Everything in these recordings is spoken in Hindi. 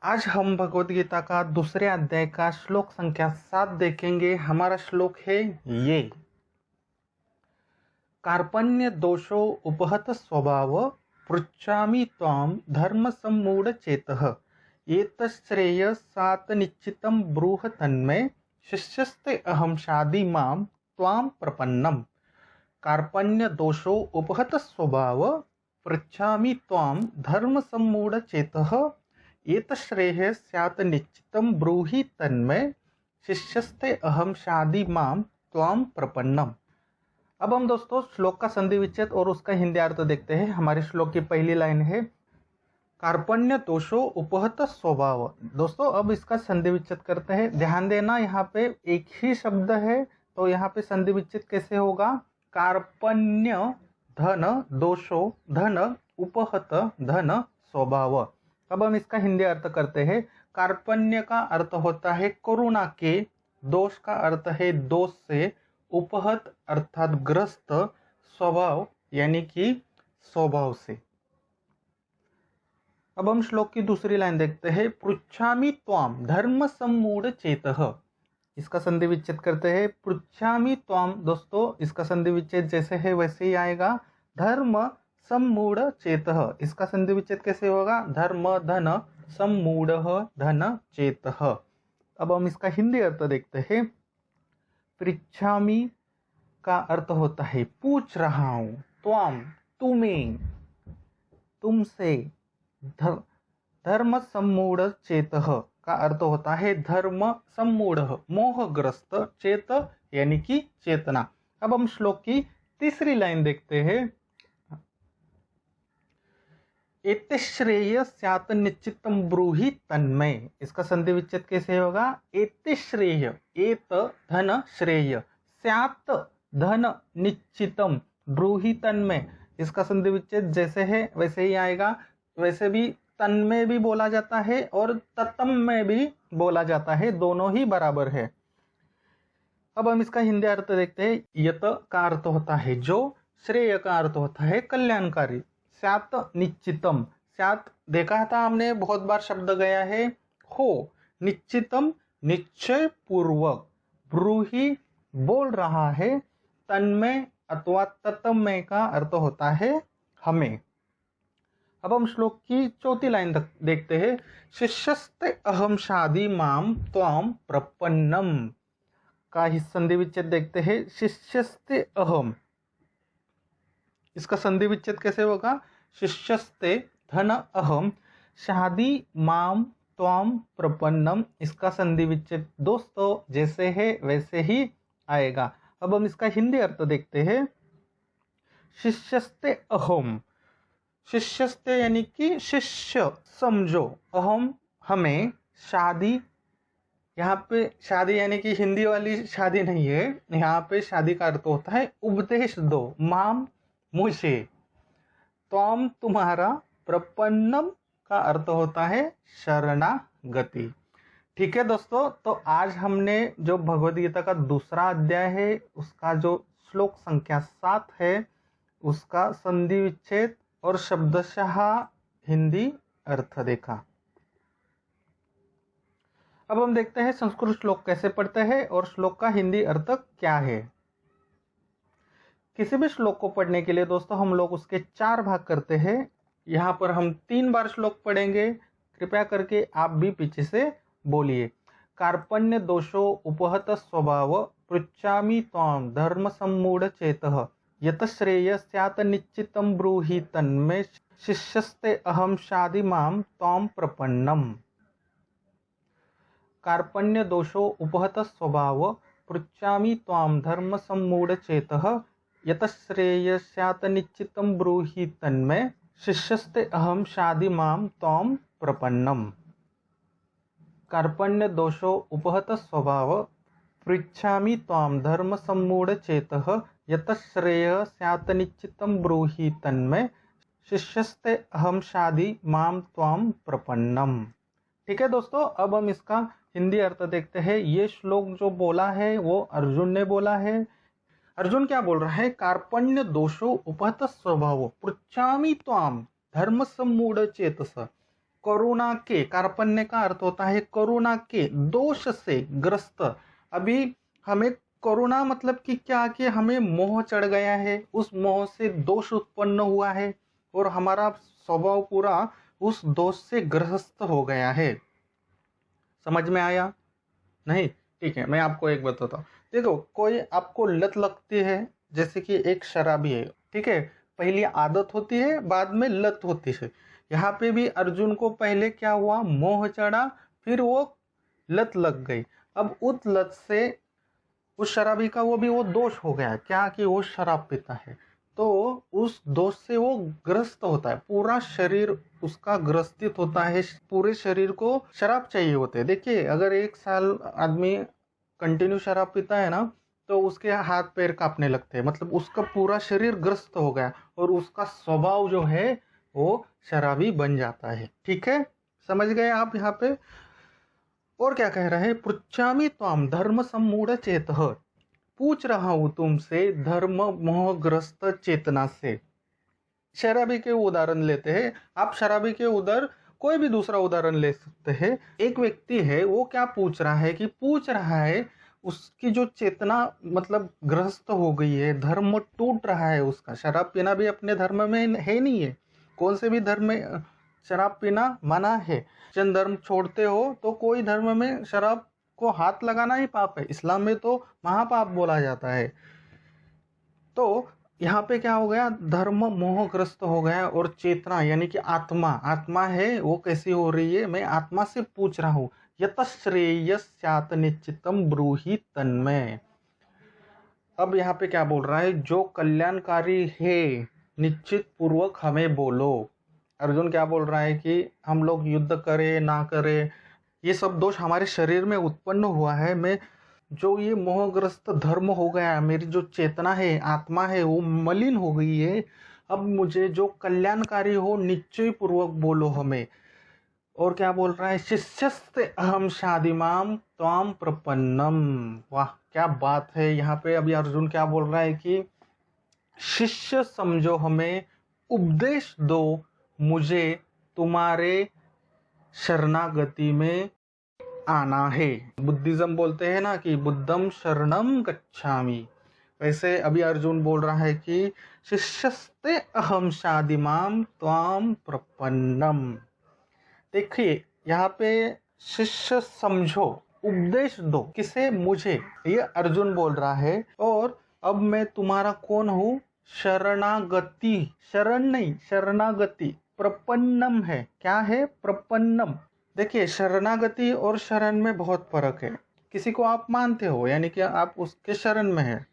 आज हम भगवत गीता का दूसरे अध्याय का श्लोक संख्या 7 देखेंगे। हमारा श्लोक है ये। कार्पण्य दोषो उपहत स्वभाव पृच्छामि त्वां धर्म सम्मूढ़ चेतः एतश्रेय सात निश्चितं ब्रूह तन्मे शिष्यस्ते अहम शादि मां त्वां प्रपन्नम। कार्पण्य दोषो उपहत स्वभाव पृच्छामि त्वां धर्म सम्मूढ़ चेतः एतश्रेयः स्यात् निश्चितं ब्रूहि तन्मे शिष्यस्ते अहम शादि मां त्वां प्रपन्नम। अब हम दोस्तों श्लोक का संधि विच्छेद और उसका हिंदी अर्थ देखते हैं। हमारे श्लोक की पहली लाइन है कार्पण्य दोषो उपहत स्वभाव। दोस्तों अब इसका संधि विच्छेद करते हैं। ध्यान देना, यहाँ पे एक ही शब्द है तो यहाँ पे संधि विच्छेद कैसे होगा। कार्पण्य धन दोषो धन उपहत धन स्वभाव। अब हम इसका हिंदी अर्थ करते हैं। कार्पण्य का अर्थ होता है करुणा के, दोष का अर्थ है दोष से, उपहत अर्थात ग्रस्त, स्वभाव यानी कि स्वभाव से। अब हम श्लोक की दूसरी लाइन देखते हैं। पृच्छामि त्वाम धर्म सम्मूढ़ चेतः। इसका संधि विच्छेद करते हैं। पृच्छामि त्वाम दोस्तों इसका संधि विच्छेद जैसे है वैसे ही आएगा। धर्म सम्मूढ़ चेतः, इसका संधि विच्छेद कैसे होगा। धर्म धन सम्मूढ़ धन चेतः। अब हम इसका हिंदी अर्थ देखते हैं। पृच्छामि का अर्थ होता है पूछ रहा हूं, त्वाम तुम्हें, तुमसे। धर्म सम्मूढ़ चेतः का अर्थ होता है धर्म सम्मूढ़ मोहग्रस्त, चेत यानी कि चेतना। अब हम श्लोक की तीसरी लाइन देखते हैं। एतिश्रेय स्यात् निश्चितं ब्रूहि तन्मय। इसका संधि विच्छेद कैसे होगा। एतिश्रेय, एत धन श्रेय, स्यात् धन निश्चितम ब्रूहि तन्मय। इसका संधि विच्छेद जैसे है वैसे ही आएगा। वैसे भी तन में भी बोला जाता है और ततम में भी बोला जाता है, दोनों ही बराबर है। अब हम इसका हिंदी अर्थ देखते हैं। यत का अर्थ होता है जो, श्रेय का अर्थ होता है कल्याणकारी, स्यात् निश्चितम। स्यात् देखा था हमने, बहुत बार शब्द गया है। हो निश्चितम निश्चय पूर्वक, ब्रूहि बोल रहा है, तन्मय अथवा ततमय का अर्थ होता है हमें। अब हम श्लोक की चौथी लाइन देखते हैं। शिष्यस्ते अहम शादि माम त्वाम प्रपन्नम का संधि विच्छेद देखते हैं। शिष्यस्ते अहम, इसका संधि विच्छेद कैसे होगा। शिष्यस्ते धन अहम शादि माम त्वाम प्रपन्नम। इसका संधि विच्छेद दोस्तों जैसे है वैसे ही आएगा। अब हम इसका हिंदी अर्थ देखते हैं। शिष्यस्ते अहम, शिष्यस्ते यानी कि शिष्य समझो, अहम हमें, शादी, यहाँ पे शादी यानी कि हिंदी वाली शादी नहीं है। यहाँ पे शादी का अर्थ होता है उपदेश दो, माम मुझे, त्वाम तुम्हारा, प्रपन्नम का अर्थ होता है शरणागति। ठीक है दोस्तों, तो आज हमने जो भगवद गीता का दूसरा अध्याय है उसका जो श्लोक संख्या 7 है उसका संधि विच्छेद और शब्दशः हिंदी अर्थ देखा। अब हम देखते हैं संस्कृत श्लोक कैसे पढ़ते हैं और श्लोक का हिंदी अर्थ क्या है। किसी भी श्लोक को पढ़ने के लिए दोस्तों हम लोग उसके 4 भाग करते हैं। यहाँ पर हम 3 बार श्लोक पढ़ेंगे। कृपया करके आप भी पीछे से बोलिए। कार्पण्य दोषो उपहत स्वभाव पृच्छामि त्वां धर्म सम्मूढ़ चेतः यतश्रेय स्यात् निश्चितं ब्रूहि तन्मे शिष्यस्ते अहम शादि मां त्वां प्रपन्नम। कार्पण्य दोषो उपहत स्वभाव पृच्छामि त्वां धर्म सम्मूढ़ चेतः यतश्रेय स्यात् निश्चितं ब्रूहि तन्मे शिष्यस्ते अहम शादि मां त्वां प्रपन्नम। कार्पण्य दोषो उपहत स्वभाव पृच्छामि त्वां धर्म सम्मूढ़ चेतः यतश्रेय स्यात् निश्चितं ब्रूहि तन्मे शिष्यस्ते अहम शादि मां त्वां प्रपन्नम। ठीक है दोस्तों, अब हम इसका हिंदी अर्थ देखते हैं। ये श्लोक जो बोला है वो अर्जुन ने बोला है। अर्जुन क्या बोल रहा है। कार्पण्य दोषो उपहत स्वभाव पृच्छामि त्वां धर्म सम्मूढ़ चेतस। करुणा के, कार्पण्य का अर्थ होता है करुणा के दोष से ग्रस्त। अभी हमें करुणा मतलब कि क्या, कि हमें मोह चढ़ गया है, उस मोह से दोष उत्पन्न हुआ है और हमारा स्वभाव पूरा उस दोष से ग्रस्त हो गया है। समझ में आया? नहीं? ठीक है, मैं आपको एक बताता हूँ। देखो, कोई आपको लत लगती है, जैसे कि एक शराबी है, ठीक है, पहली आदत होती है, बाद में लत होती है। यहाँ पे भी अर्जुन को पहले क्या हुआ, मोह चढ़ा, फिर वो लत लग गई। अब उस लत से उस शराबी का वो दोष हो गया क्या, कि वो शराब पीता है, तो उस दोष से वो ग्रस्त होता है, पूरा शरीर उसका ग्रसित होता है, पूरे शरीर को शराब चाहिए होते है। देखिए, अगर 1 साल आदमी कंटिन्यू शराब पीता है ना, तो उसके हाथ पैर कांपने लगते हैं, मतलब उसका पूरा शरीर ग्रस्त हो गया और उसका स्वभाव जो है वो शराबी बन जाता है। ठीक है, समझ गए आप यहाँ पे? और क्या कह रहे हैं, पृच्छामि त्वाम धर्म सम्मूढ़ चेतः, पूछ रहा हूं तुमसे धर्म मोहग्रस्त चेतना से। शराबी के उदाहरण लेते हैं, आप शराबी के उधर कोई भी दूसरा उदाहरण ले सकते हैं। एक व्यक्ति है, वो क्या पूछ रहा है, कि पूछ रहा है उसकी जो चेतना मतलब ग्रस्त हो गई है, धर्म टूट रहा है उसका। शराब पीना भी अपने धर्म में है नहीं है, कौन से भी धर्म में शराब पीना मना है। जन धर्म छोड़ते हो तो कोई धर्म में शराब को हाथ लगाना ही पाप है, इस्लाम में तो महापाप बोला जाता है। तो यहाँ पे क्या हो गया, धर्म मोहग्रस्त हो गया, और चेतना यानी कि आत्मा, आत्मा है वो कैसी हो रही है, मैं आत्मा से पूछ रहा हूँ। यतश्रेयस्यात् निश्चितम ब्रूहि तन्मय। अब यहाँ पे क्या बोल रहा है, जो कल्याणकारी है निश्चित पूर्वक हमें बोलो। अर्जुन क्या बोल रहा है कि हम लोग युद्ध करें ना करें, ये सब दोष हमारे शरीर में उत्पन्न हुआ है। मैं जो ये मोहग्रस्त धर्म हो गया, मेरी जो चेतना है, आत्मा है, वो मलिन हो गई है। अब मुझे जो कल्याणकारी हो निश्चय पूर्वक बोलो हमें। और क्या बोल रहा है, शिष्यस्ते अहम शादिमाम त्वाम प्रपन्नम। वाह, क्या बात है। यहाँ पे अभी अर्जुन क्या बोल रहा है कि शिष्य समझो हमें, उपदेश दो मुझे, तुम्हारे शरणागति में आना है। बुद्धिज्म बोलते हैं ना कि बुद्धम शरणम गच्छामि, वैसे अभी अर्जुन बोल रहा है कि शिष्यस्ते अहम शादिमाम त्वाम प्रपन्नम। देखिए, यहाँ पे शिष्य समझो, उपदेश दो, किसे, मुझे, ये अर्जुन बोल रहा है। और अब मैं तुम्हारा कौन हूँ, शरणागति, शरण नहीं शरणागति। प्रपन्नम है, क्या है, प्रपन्नम। देखिए, शरणागति और शरण में बहुत फर्क है। किसी को आप मानते हो यानी कि आप उसके शरण में है,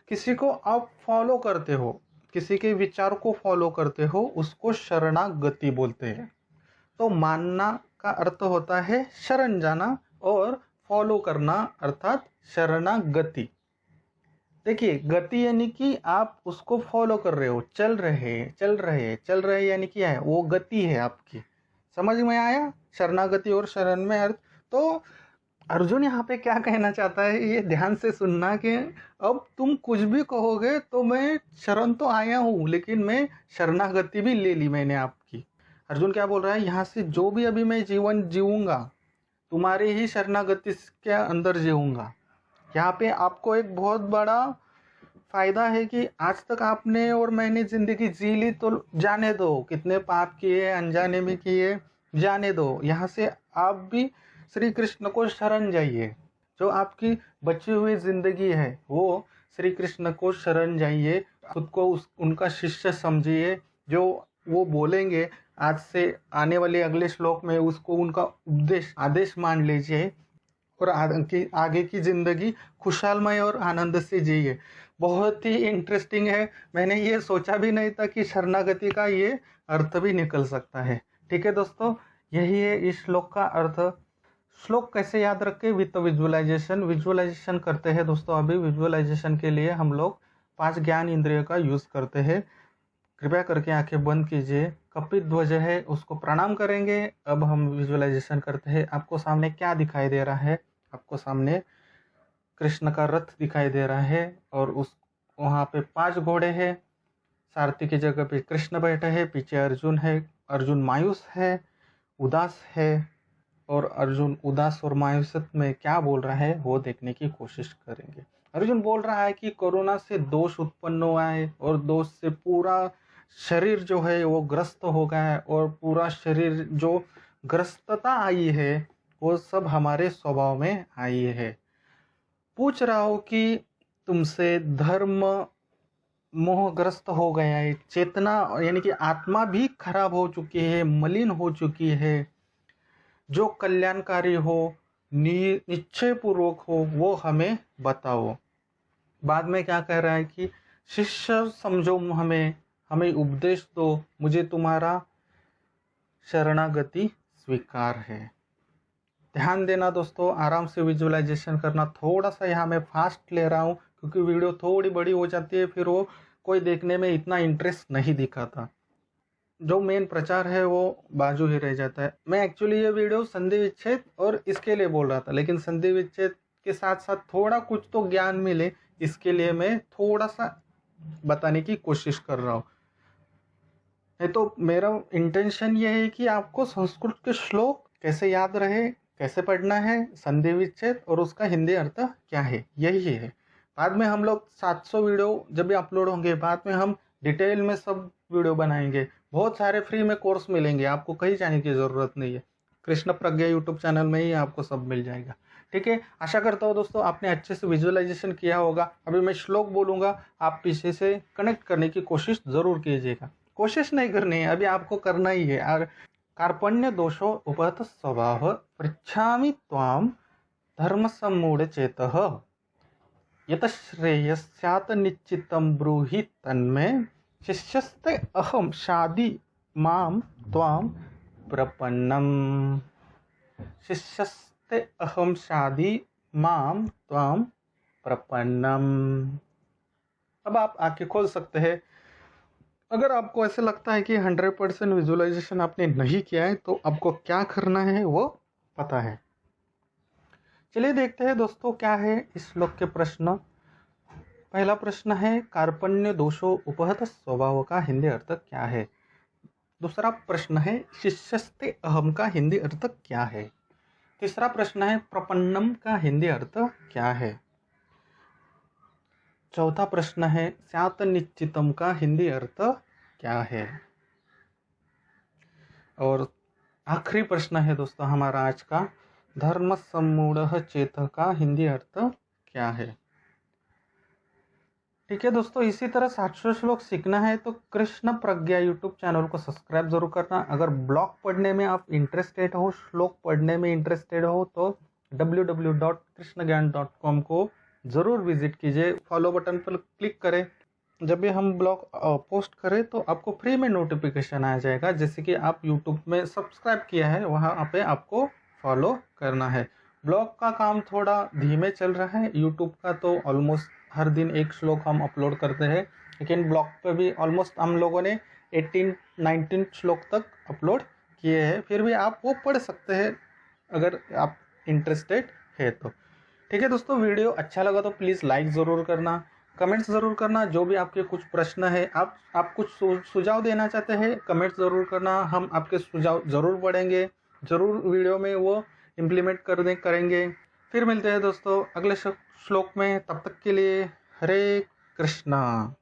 किसी को आप फॉलो करते हो, किसी के विचार को फॉलो करते हो, उसको शरणागति बोलते हैं। तो मानना का अर्थ होता है शरण जाना, और फॉलो करना अर्थात शरणागति। देखिए, गति यानी कि आप उसको फॉलो कर रहे हो, चल रहे यानी क्या है, वो गति है आपकी। समझ में आया शरणागति और शरण में अर्थ? तो अर्जुन यहाँ पे क्या कहना चाहता है, ये ध्यान से सुनना, कि अब तुम कुछ भी कहोगे तो मैं शरण तो आया हूँ, लेकिन मैं शरणागति भी ले ली मैंने आपकी। अर्जुन क्या बोल रहा है, यहाँ से जो भी अभी मैं जीवन जीऊंगा, तुम्हारे ही शरणागति के अंदर जीऊंगा। यहाँ पे आपको एक बहुत बड़ा फायदा है कि आज तक आपने और मैंने जिंदगी जी ली, तो जाने दो कितने पाप किए, अनजाने में किए, जाने दो। यहाँ से आप भी श्री कृष्ण को शरण जाइए। जो आपकी बची हुई जिंदगी है वो श्री कृष्ण को शरण जाइए, खुद को उनका शिष्य समझिए। जो वो बोलेंगे आज से आने वाले अगले श्लोक में, उसको उनका उपदेश आदेश मान लीजिए, और आगे की जिंदगी खुशहालमय और आनंद से जिए। बहुत ही इंटरेस्टिंग है, मैंने ये सोचा भी नहीं था कि शरणागति का ये अर्थ भी निकल सकता है। ठीक है दोस्तों, यही है इस श्लोक का अर्थ। श्लोक कैसे याद रखें, विद विजुअलाइजेशन करते हैं दोस्तों। अभी विजुअलाइजेशन के लिए हम लोग 5 ज्ञान इंद्रियों का यूज करते हैं। कृपया करके आंखें बंद कीजिए, कपित ध्वज है उसको प्रणाम करेंगे। अब हम विजुअलाइजेशन करते हैं। आपको सामने क्या दिखाई दे रहा है, आपको सामने कृष्ण का रथ दिखाई दे रहा है, और उस वहाँ पे 5 घोड़े हैं। सारथी की जगह पे कृष्ण बैठे हैं, पीछे अर्जुन है, अर्जुन मायूस है, उदास है और अर्जुन उदास और मायूसियत में क्या बोल रहा है वो देखने की कोशिश करेंगे। अर्जुन बोल रहा है कि कोरोना से दोष उत्पन्न हुआ है और दोष से पूरा शरीर जो है वो ग्रस्त हो गया है और पूरा शरीर जो ग्रस्तता आई है वो सब हमारे स्वभाव में आई है। पूछ रहा हो कि तुमसे धर्म मोहग्रस्त हो गया है, चेतना यानी कि आत्मा भी खराब हो चुकी है, मलिन हो चुकी है, जो कल्याणकारी हो, निश्चय पूर्वक हो, वो हमें बताओ। बाद में क्या कह रहा है कि शिष्य समझो, हमें उपदेश दो, मुझे तुम्हारा शरणागति स्वीकार है। ध्यान देना दोस्तों, आराम से विजुअलाइजेशन करना। थोड़ा सा यहाँ मैं फास्ट ले रहा हूँ क्योंकि वीडियो थोड़ी बड़ी हो जाती है, फिर वो कोई देखने में इतना इंटरेस्ट नहीं दिखाता, जो मेन प्रचार है वो बाजू ही रह जाता है। मैं एक्चुअली ये वीडियो संधि विच्छेद और इसके लिए बोल रहा था, लेकिन संधि विच्छेद के साथ साथ थोड़ा कुछ तो ज्ञान मिले इसके लिए मैं थोड़ा सा बताने की कोशिश कर रहा हूँ। नहीं तो मेरा इंटेंशन ये है कि आपको संस्कृत के श्लोक कैसे याद रहे, कैसे पढ़ना है, संधि विच्छेद और उसका हिंदी अर्थ क्या है, यही है। बाद में हम लोग 700 वीडियो जब भी अपलोड होंगे, बाद में हम डिटेल में सब वीडियो बनाएंगे। बहुत सारे फ्री में कोर्स मिलेंगे, आपको कहीं जाने की ज़रूरत नहीं है। कृष्ण प्रज्ञा यूट्यूब चैनल में ही आपको सब मिल जाएगा। ठीक है, आशा करता हूँ दोस्तों आपने अच्छे से विजुअलाइजेशन किया होगा। अभी मैं श्लोक बोलूँगा, आप पीछे से कनेक्ट करने की कोशिश ज़रूर कीजिएगा। कोशिश नहीं करनी है, अभी आपको करना ही है। और कार्पण्य दोषो उपहत स्वभाव पृच्छामि त्वाम धर्म सम्मूढ़ चेतः यत श्रेयस्यात् निश्चितं ब्रूहि तन्मे शिष्यस्ते अहम शादी माम त्वाम प्रपन्नम। शिष्यस्ते अहम शादी माम त्वाम प्रपन्नम। अब आप आंखें खोल सकते हैं। अगर आपको ऐसे लगता है कि 100% विजुअलाइजेशन आपने नहीं किया है तो आपको क्या करना है वो पता है। चलिए देखते हैं दोस्तों क्या है इस श्लोक के प्रश्न। पहला प्रश्न है कार्पण्य दोषो उपहत स्वभाव का हिंदी अर्थ क्या है। दूसरा प्रश्न है शिष्यस्ते अहम का हिंदी अर्थ क्या है। तीसरा प्रश्न है प्रपन्नम का हिंदी अर्थ क्या है। चौथा प्रश्न है स्यात निश्चितम का हिंदी अर्थ क्या है। और आखिरी प्रश्न है दोस्तों हमारा आज का, धर्म सम्मूढ़ चेत का हिंदी अर्थ क्या है। ठीक है दोस्तों, इसी तरह 700 श्लोक सीखना है तो कृष्ण प्रज्ञा यूट्यूब चैनल को सब्सक्राइब जरूर करना। अगर ब्लॉग पढ़ने में आप इंटरेस्टेड हो, श्लोक पढ़ने में इंटरेस्टेड हो तो www.krishnagyan.com को ज़रूर विजिट कीजिए। फॉलो बटन पर क्लिक करें, जब भी हम ब्लॉग पोस्ट करें तो आपको फ्री में नोटिफिकेशन आ जाएगा। जैसे कि आप यूट्यूब में सब्सक्राइब किया है वहाँ पे आपको फॉलो करना है। ब्लॉग का काम थोड़ा धीमे चल रहा है, यूट्यूब का तो ऑलमोस्ट हर दिन एक श्लोक हम अपलोड करते हैं, लेकिन ब्लॉग पे भी ऑलमोस्ट हम लोगों ने 18-19 श्लोक तक अपलोड किए हैं। फिर भी आप वो पढ़ सकते हैं अगर आप इंटरेस्टेड है तो। ठीक है दोस्तों, वीडियो अच्छा लगा तो प्लीज़ लाइक ज़रूर करना, कमेंट्स ज़रूर करना। जो भी आपके कुछ प्रश्न है, आप कुछ सुझाव देना चाहते हैं, कमेंट्स ज़रूर करना। हम आपके सुझाव ज़रूर पढ़ेंगे, ज़रूर वीडियो में वो इम्प्लीमेंट करेंगे। फिर मिलते हैं दोस्तों अगले श्लोक में, तब तक के लिए हरे कृष्णा।